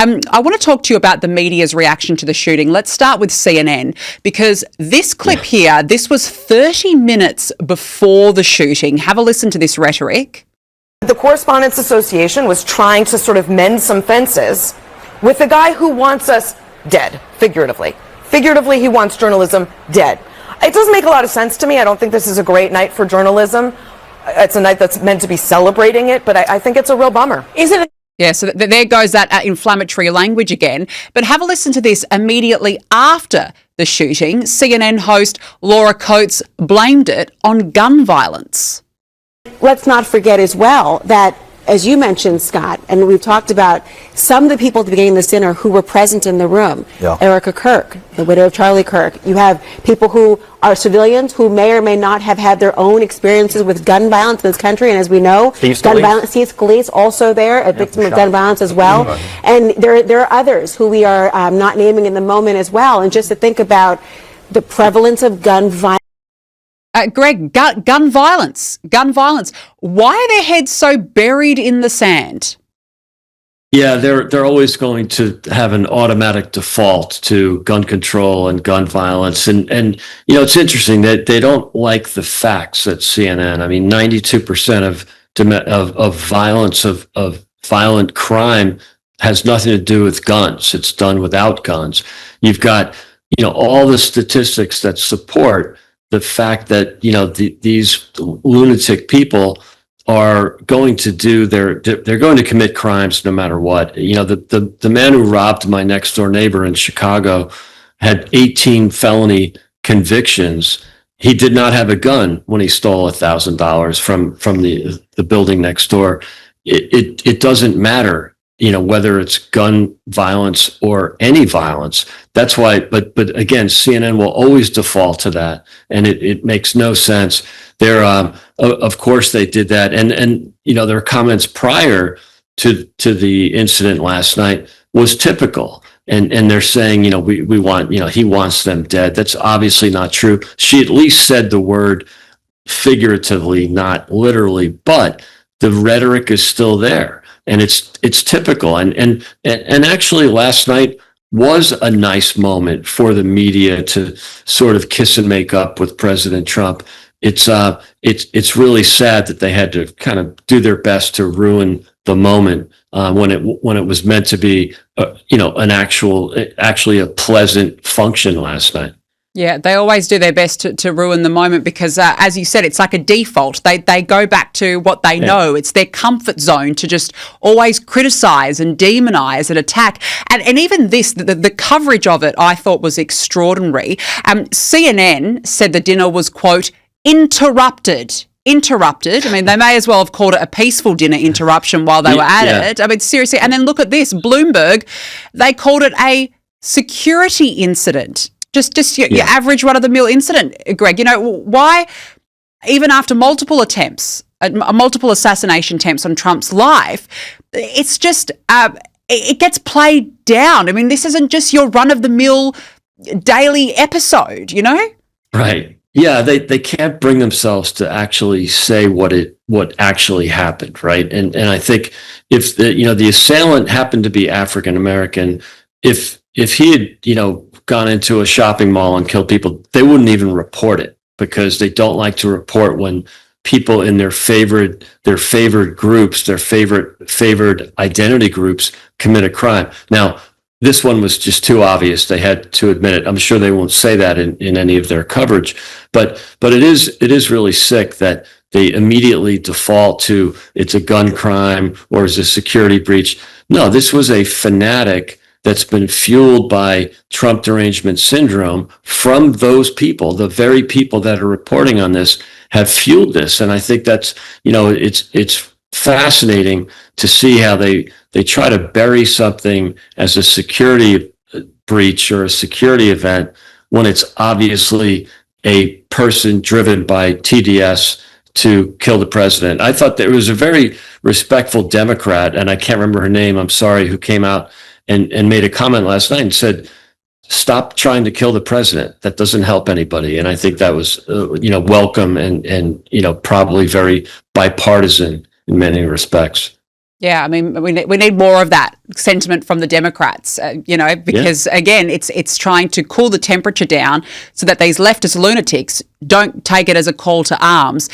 I want to talk to you about the media's reaction to the shooting. Let's start with CNN, because this clip here, this was 30 minutes before the shooting. Have a listen to this rhetoric. The Correspondents Association was trying to sort of mend some fences with the guy who wants us dead, figuratively. Figuratively, he wants journalism dead. It doesn't make a lot of sense to me. I don't think this is a great night for journalism. It's a night that's meant to be celebrating it, but I think it's a real bummer. Isn't it? Yeah, so there goes that inflammatory language again. But have a listen to this immediately after the shooting. CNN host Laura Coates blamed it on gun violence. Let's not forget as well that, as you mentioned, Scott, and we've talked about some of the people at the beginning of this dinner who were present in the room. Yeah. Erica Kirk, the widow of Charlie Kirk. You have people who are civilians who may or may not have had their own experiences with gun violence in this country. And as we know, Steve Scalise also there, a victim of gun violence as well. And there are others who we are not naming in the moment as well. And just to think about the prevalence of gun violence. Greg, gun violence. Why are their heads so buried in the sand? Yeah, they're always going to have an automatic default to gun control and gun violence. And you know, it's interesting that they don't like the facts at CNN. I mean, 92% of violence, of violent crime has nothing to do with guns. It's done without guns. You've got, you know, all the statistics that support the fact that, you know, these lunatic people are going to they're going to commit crimes no matter what. You know, the man who robbed my next door neighbor in Chicago had 18 felony convictions. He did not have a gun when he stole $1,000 from the building next door. It doesn't matter, you know, whether it's gun violence or any violence. That's why, but again, CNN will always default to that, and it makes no sense. Of course they did that, and you know, their comments prior to the incident last night was typical, and they're saying, you know, we want, you know, he wants them dead. That's obviously not true. She at least said the word figuratively, not literally, but the rhetoric is still there. And it's typical. And actually last night was a nice moment for the media to sort of kiss and make up with President Trump. It's really sad that they had to kind of do their best to ruin the moment when it was meant to be, you know, actually a pleasant function last night. Yeah, they always do their best to ruin the moment because, as you said, it's like a default. They go back to what they know. It's their comfort zone to just always criticise and demonise and attack. And even this, the coverage of it, I thought was extraordinary. CNN said the dinner was, quote, interrupted. I mean, they may as well have called it a peaceful dinner interruption while they were at it. I mean, seriously. And then look at this. Bloomberg, they called it a security incident. Just your average run-of-the-mill incident, Greg. You know, why, even after multiple assassination attempts on Trump's life, it's just, it gets played down. I mean, this isn't just your run-of-the-mill daily episode, you know? Right. Yeah, they can't bring themselves to actually say what actually happened, right? And I think if the assailant happened to be African American, if he had, you know, gone into a shopping mall and killed people, they wouldn't even report it because they don't like to report when people in their favored groups, their favored identity groups commit a crime. Now, this one was just too obvious. They had to admit it. I'm sure they won't say that in any of their coverage, but it is really sick that they immediately default to it's a gun crime or is a security breach. No, this was a fanatic that's been fueled by Trump derangement syndrome from those people. The very people that are reporting on this have fueled this. And I think that's, you know, it's fascinating to see how they try to bury something as a security breach or a security event when it's obviously a person driven by TDS to kill the president. I thought there was a very respectful Democrat, and I can't remember her name, I'm sorry, who came out and made a comment last night and said, stop trying to kill the president. That doesn't help anybody. And I think that was, welcome and, probably very bipartisan in many respects. Yeah, I mean, we need more of that sentiment from the Democrats, because again, it's trying to cool the temperature down so that these leftist lunatics don't take it as a call to arms.